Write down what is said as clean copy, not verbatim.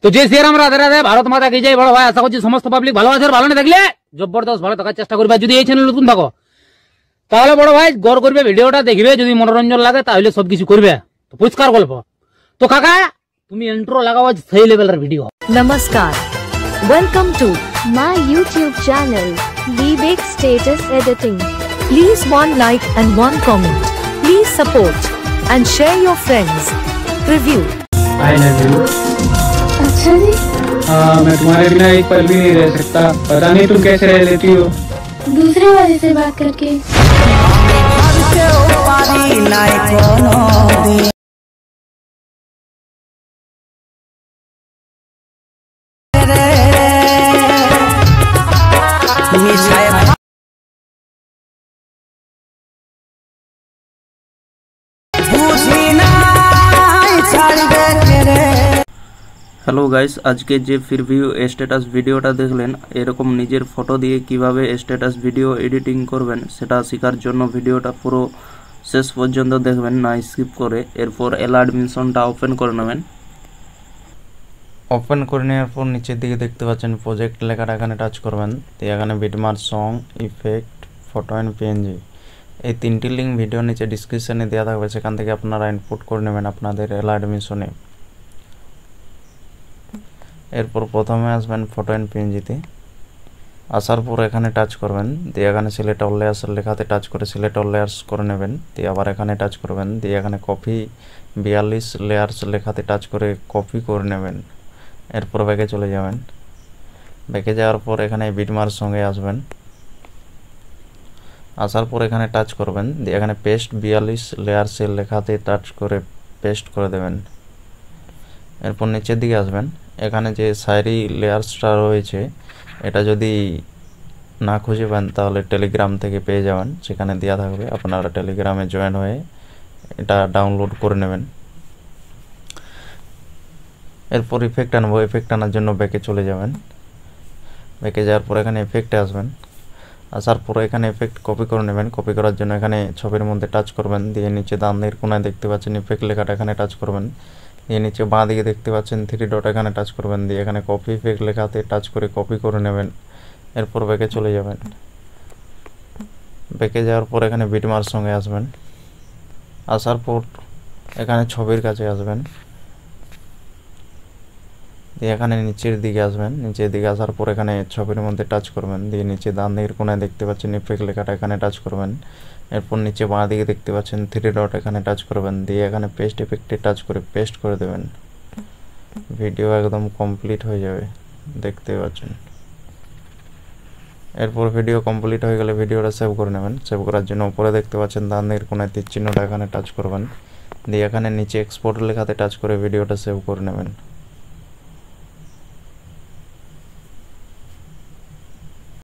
তো যে শ্রীরাম রাধে রাধে, ভারত মাতা কি জয়। বড় ভাই আশা করছি সমস্ত পাবলিক ভালো আছে, ভালো না থাকলে জবরদস্ত ভালো থাকার চেষ্টা করবে। যদি এই চ্যানেল নতুন থাকো তাহলে বড় ভাই গড় করবে, ভিডিওটা দেখবে, যদি মনোরঞ্জন লাগে তাহলে সবকিছু করবে। তো পরিষ্কার গল্প। তো কাকা তুমি ইন্ট্রো লাগাও, সেই লেভেলের ভিডিও। নমস্কার, welcome to my YouTube channel, Vivek Status Editing. Please one like and one comment. Please support and share your friends. Review. I love you. अच्छा जी, मैं तुम्हारे बिना एक पल भी नहीं रह सकता। पता नहीं तुम कैसे रह लेती हो। दूसरे वाले से बात करके। হ্যালো গাইস, আজকে যে প্রিভিউ স্ট্যাটাস ভিডিওটা দেখলেন, এরকম নিজের ফটো দিয়ে কিভাবে স্ট্যাটাস ভিডিও এডিটিং করবেন সেটা শেখার জন্য ভিডিওটা পুরো শেষ পর্যন্ত দেখবেন, না স্কিপ করে। এরপর অ্যাডমিশনটা ওপেন করে নেবেন। ওপেন করে নেওয়ার পর নিচের দিকে দেখতে পাচ্ছেন প্রজেক্ট লেখাটা, এখানে টাচ করবেন। তো এখানে bitmap, song, effect, photo and PNG, এই তিনটি লিঙ্ক ভিডিও নিচে ডিসক্রিপশানে দেওয়া থাকবে, সেখান থেকে আপনারা ইনপুট করে নেবেন আপনাদের অ্যাডমিশনে। এরপর প্রথমে আসবেন ফটো অ্যান্ড পিএনজিতে। আসার পর এখানে টাচ করবেন, দিয়ে এখানে সিলেক্ট অল লেয়ার্স লেখাতে টাচ করে সিলেক্ট অল লেয়ার্স করে নেবেন। দিয়ে আবার এখানে টাচ করবেন, দিয়ে এখানে কপি 42 লেয়ার্স লেখাতে টাচ করে কপি করে নেবেন। এরপর ব্যাকে চলে যাবেন। ব্যাকে যাওয়ার পর এখানে বিটমার্ক সঙ্গে আসবেন। আসার পর এখানে টাচ করবেন, দিয়ে এখানে পেস্ট 42 লেয়ার্সের লেখাতে টাচ করে পেস্ট করে দেবেন। এরপর নিচের দিকে আসবেন। এখানে যে সাইরি লেয়ার্সটা রয়েছে, এটা যদি না খুঁজে পান তাহলে টেলিগ্রাম থেকে পেয়ে যাবেন, সেখানে দেওয়া থাকবে। আপনারা টেলিগ্রামে জয়েন হয়ে এটা ডাউনলোড করে নেবেন। এরপর ইফেক্ট আনবো। ইফেক্ট আনার জন্য ব্যাকে চলে যাবেন। ব্যাকে যাওয়ার পর এখানে ইফেক্টে আসবেন। আসার পরে এখানে ইফেক্ট কপি করে নেবেন। কপি করার জন্য এখানে ছবির মধ্যে টাচ করবেন, দিয়ে নিচে ডান দিকের কোণায় দেখতে পাচ্ছেন ইফেক্ট লেখাটা, এখানে টাচ করবেন। দিয়ে নিচে বাঁ দিকে দেখতে পাচ্ছেন 3 ডট, এখানে টাচ করবেন। দিয়ে এখানে কপি ইফেক্ট লেখাতে টাচ করে কপি করে নেবেন। এরপর ব্যাকে চলে যাবেন। ব্যাকে যাওয়ার পর এখানে বিটমার্ক সঙ্গে আসবেন। আসার পর এখানে ছবির কাছে আসবেন। দিয়ে এখানে নিচের দিকে আসবেন। নিচের দিকে আসার পর এখানে ছবির মধ্যে টাচ করবেন। দিয়ে নিচে ডান দিকের কোণায় দেখতে পাচ্ছেন ইফেক্ট লেখাটা, এখানে টাচ করবেন। এরপর নিচে বাঁ দিকে দেখতে পাচ্ছেন 3 ডট, এখানে টাচ করবেন। দিয়ে এখানে পেস্ট ইফেক্টে টাচ করে পেস্ট করে দেবেন। ভিডিও একদম কমপ্লিট হয়ে যাবে, দেখতে পাচ্ছেন। এরপর ভিডিও কমপ্লিট হয়ে গেলে ভিডিওটা সেভ করে নেবেন। সেভ করার জন্য উপরে দেখতে পাচ্ছেন ডান দিকের কোণায় তীর চিহ্নটা, এখানে টাচ করবেন। দিয়ে এখানে নিচে এক্সপোর্ট লেখাতে টাচ করে ভিডিওটা সেভ করে নেবেন।